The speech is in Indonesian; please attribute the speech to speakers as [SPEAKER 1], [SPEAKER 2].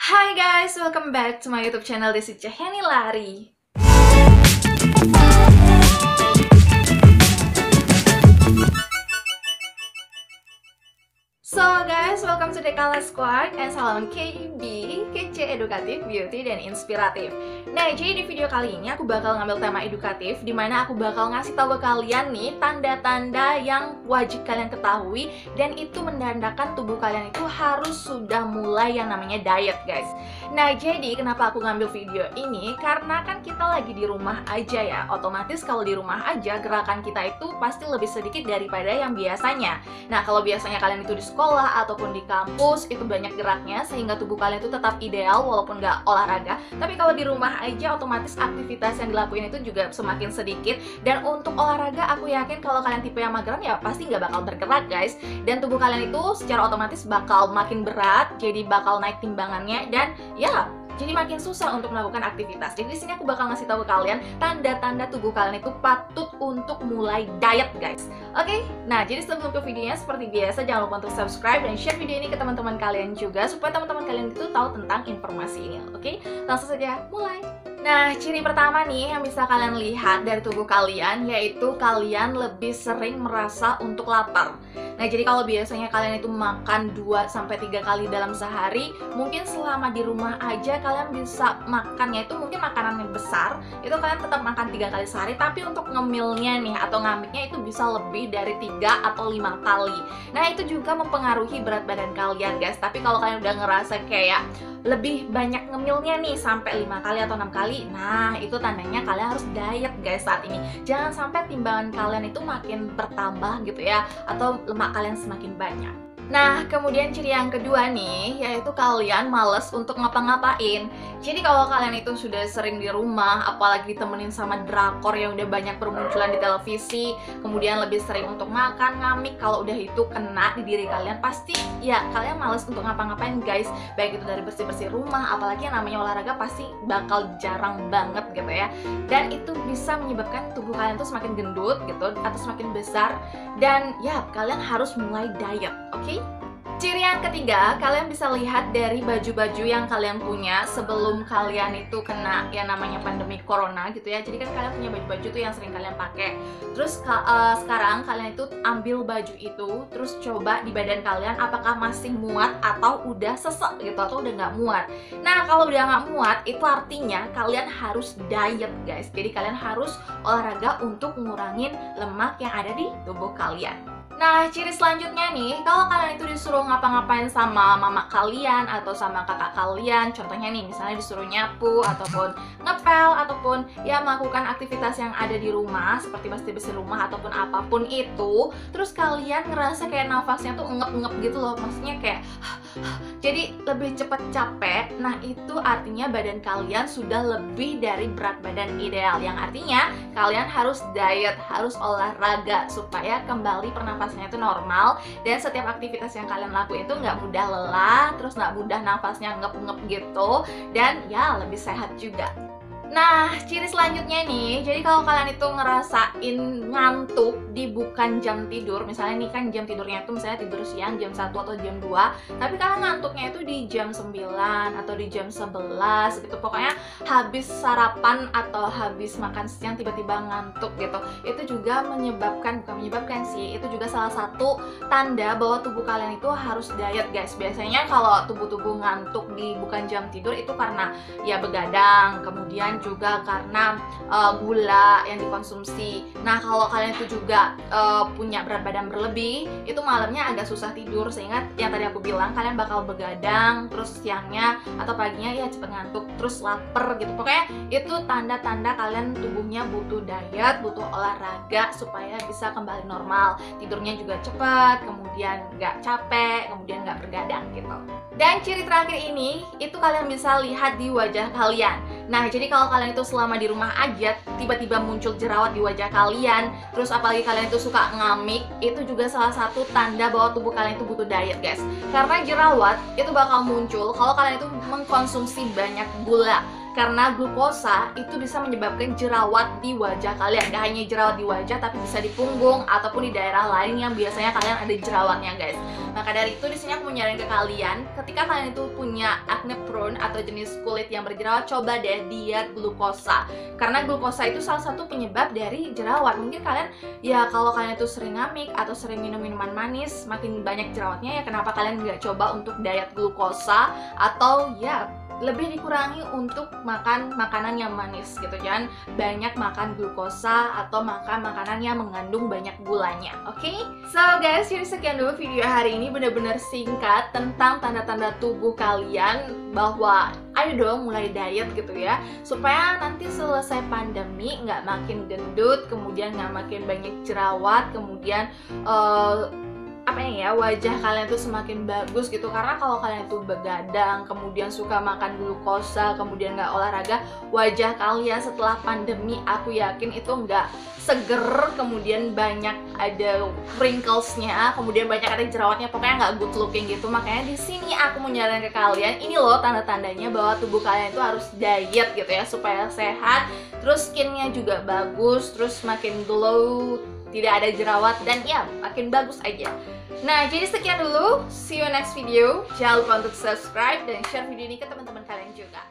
[SPEAKER 1] Hi guys, welcome back to my YouTube channel. This is Cahani Lari. So guys, welcome to the Kala Squad and salam KB, kece, edukatif, beauty, dan inspiratif. Nah, jadi di video kali ini aku bakal ngambil tema edukatif, dimana aku bakal ngasih tahu ke kalian nih tanda-tanda yang wajib kalian ketahui, dan itu menandakan tubuh kalian itu harus sudah mulai yang namanya diet guys. Nah, jadi kenapa aku ngambil video ini? Karena kan kita lagi di rumah aja ya, otomatis kalau di rumah aja gerakan kita itu pasti lebih sedikit daripada yang biasanya. Nah, kalau biasanya kalian itu di sekolah ataupun di kampus itu banyak geraknya sehingga tubuh kalian itu tetap ideal walaupun nggak olahraga. Tapi kalau di rumah aja otomatis aktivitas yang dilakuin itu juga semakin sedikit. Dan untuk olahraga aku yakin kalau kalian tipe yang mageran ya pasti nggak bakal bergerak guys. Dan tubuh kalian itu secara otomatis bakal makin berat, jadi bakal naik timbangannya dan ya jadi makin susah untuk melakukan aktivitas. Jadi di sini aku bakal ngasih tahu ke kalian tanda-tanda tubuh kalian itu patut untuk mulai diet guys. Oke? Nah, jadi sebelum ke videonya seperti biasa jangan lupa untuk subscribe dan share video ini ke teman-teman kalian juga supaya teman-teman kalian itu tahu tentang informasi ini. Oke? Langsung saja mulai. Nah, ciri pertama nih yang bisa kalian lihat dari tubuh kalian yaitu kalian lebih sering merasa untuk lapar. Nah, jadi kalau biasanya kalian itu makan 2-3 kali dalam sehari, mungkin selama di rumah aja kalian bisa makannya itu mungkin makanan yang besar, itu kalian tetap makan 3 kali sehari, tapi untuk ngemilnya nih atau ngamiknya itu bisa lebih dari 3 atau 5 kali. Nah, itu juga mempengaruhi berat badan kalian guys. Tapi kalau kalian udah ngerasa kayak lebih banyak ngemilnya nih sampai 5 kali atau 6 kali, nah itu tandanya kalian harus diet guys saat ini. Jangan sampai timbangan kalian itu makin bertambah gitu ya, atau lemak kalian semakin banyak. Nah, kemudian ciri yang kedua nih, yaitu kalian males untuk ngapa-ngapain. Jadi kalau kalian itu sudah sering di rumah, apalagi ditemenin sama drakor yang udah banyak bermunculan di televisi, kemudian lebih sering untuk makan, ngamik, kalau udah itu kena di diri kalian, pasti ya kalian males untuk ngapa-ngapain guys. Baik itu dari bersih-bersih rumah, apalagi yang namanya olahraga pasti bakal jarang banget gitu ya. Dan itu bisa menyebabkan tubuh kalian tuh semakin gendut gitu, atau semakin besar. Dan ya, kalian harus mulai diet, oke? Ciri yang ketiga, kalian bisa lihat dari baju-baju yang kalian punya sebelum kalian itu kena yang namanya pandemi corona gitu ya. Jadi kan kalian punya baju-baju tuh yang sering kalian pakai. Terus sekarang kalian itu ambil baju itu, terus coba di badan kalian apakah masih muat atau udah sesek gitu, atau udah nggak muat. Nah, kalau udah nggak muat, itu artinya kalian harus diet guys. Jadi kalian harus olahraga untuk ngurangin lemak yang ada di tubuh kalian. Nah, ciri selanjutnya nih, kalau kalian itu disuruh ngapa-ngapain sama mama kalian atau sama kakak kalian, contohnya nih, misalnya disuruh nyapu ataupun ngepel ataupun ya melakukan aktivitas yang ada di rumah seperti bersih-bersih rumah ataupun apapun itu, terus kalian ngerasa kayak nafasnya tuh ngep-ngep gitu loh, maksudnya kayak jadi lebih cepat capek. Nah, itu artinya badan kalian sudah lebih dari berat badan ideal, yang artinya kalian harus diet, harus olahraga supaya kembali pernafasannya itu normal dan setiap aktivitas yang kalian lakuin itu nggak mudah lelah, terus nggak mudah nafasnya ngep-ngep gitu, dan ya lebih sehat juga. Nah, ciri selanjutnya nih, jadi kalau kalian itu ngerasain ngantuk di bukan jam tidur, misalnya nih kan jam tidurnya itu misalnya tidur siang jam 1 atau jam 2, tapi kalian ngantuknya itu di jam 9 atau di jam 11 gitu, pokoknya habis sarapan atau habis makan siang tiba-tiba ngantuk gitu, itu juga bukan menyebabkan sih, itu juga salah satu tanda bahwa tubuh kalian itu harus diet guys. Biasanya kalau tubuh-tubuh ngantuk di bukan jam tidur itu karena ya begadang, kemudian juga karena gula yang dikonsumsi. Nah, kalau kalian itu juga punya berat badan berlebih, itu malamnya agak susah tidur, sehingga yang tadi aku bilang kalian bakal begadang, terus siangnya atau paginya ya cepet ngantuk, terus lapar gitu. Pokoknya itu tanda-tanda kalian tubuhnya butuh diet, butuh olahraga supaya bisa kembali normal. Tidurnya juga cepat, kemudian nggak capek, kemudian nggak bergadang gitu. Dan ciri terakhir ini, itu kalian bisa lihat di wajah kalian. Nah, jadi kalau kalian itu selama di rumah aja tiba-tiba muncul jerawat di wajah kalian, terus apalagi kalian itu suka ngamik, itu juga salah satu tanda bahwa tubuh kalian itu butuh diet guys. Karena jerawat itu bakal muncul kalau kalian itu mengkonsumsi banyak gula. karena glukosa itu bisa menyebabkan jerawat di wajah kalian. Gak hanya jerawat di wajah, tapi bisa di punggung ataupun di daerah lain yang biasanya kalian ada jerawatnya, guys. Maka dari itu di sini aku mau nyaranin ke kalian, ketika kalian itu punya acne prone atau jenis kulit yang berjerawat, coba deh diet glukosa. Karena glukosa itu salah satu penyebab dari jerawat. Mungkin kalian, ya kalau kalian itu sering ngamik atau sering minum minuman manis, makin banyak jerawatnya, ya kenapa kalian nggak coba untuk diet glukosa, atau ya lebih dikurangi untuk makan makanan yang manis gitu, jangan banyak makan glukosa atau makan makanan yang mengandung banyak gulanya, oke? So guys, jadi sekian dulu video hari ini, bener-bener singkat tentang tanda-tanda tubuh kalian bahwa ayo dong mulai diet gitu ya, supaya nanti selesai pandemi nggak makin gendut, kemudian nggak makin banyak jerawat, kemudian wajah kalian tuh semakin bagus gitu. Karena kalau kalian tuh begadang, kemudian suka makan glukosa, kemudian nggak olahraga, wajah kalian setelah pandemi aku yakin itu nggak seger, kemudian banyak ada wrinklesnya, kemudian banyak ada jerawatnya, pokoknya nggak good looking gitu. Makanya di sini aku mau nyaranin ke kalian, ini loh tanda-tandanya bahwa tubuh kalian itu harus diet gitu ya, supaya sehat, terus skinnya juga bagus, terus makin glow, tidak ada jerawat, dan ya makin bagus aja. Nah, jadi sekian dulu. See you next video. Jangan lupa untuk subscribe dan share video ini ke teman-teman kalian juga.